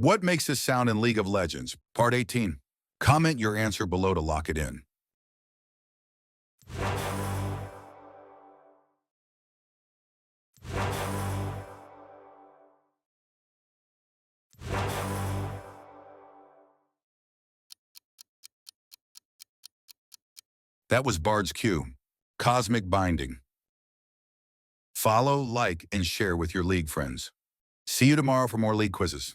What makes this sound in League of Legends? Part 18. Comment your answer below to lock it in. That was Bard's Q. Cosmic Binding. Follow, like, and share with your League friends. See you tomorrow for more League quizzes.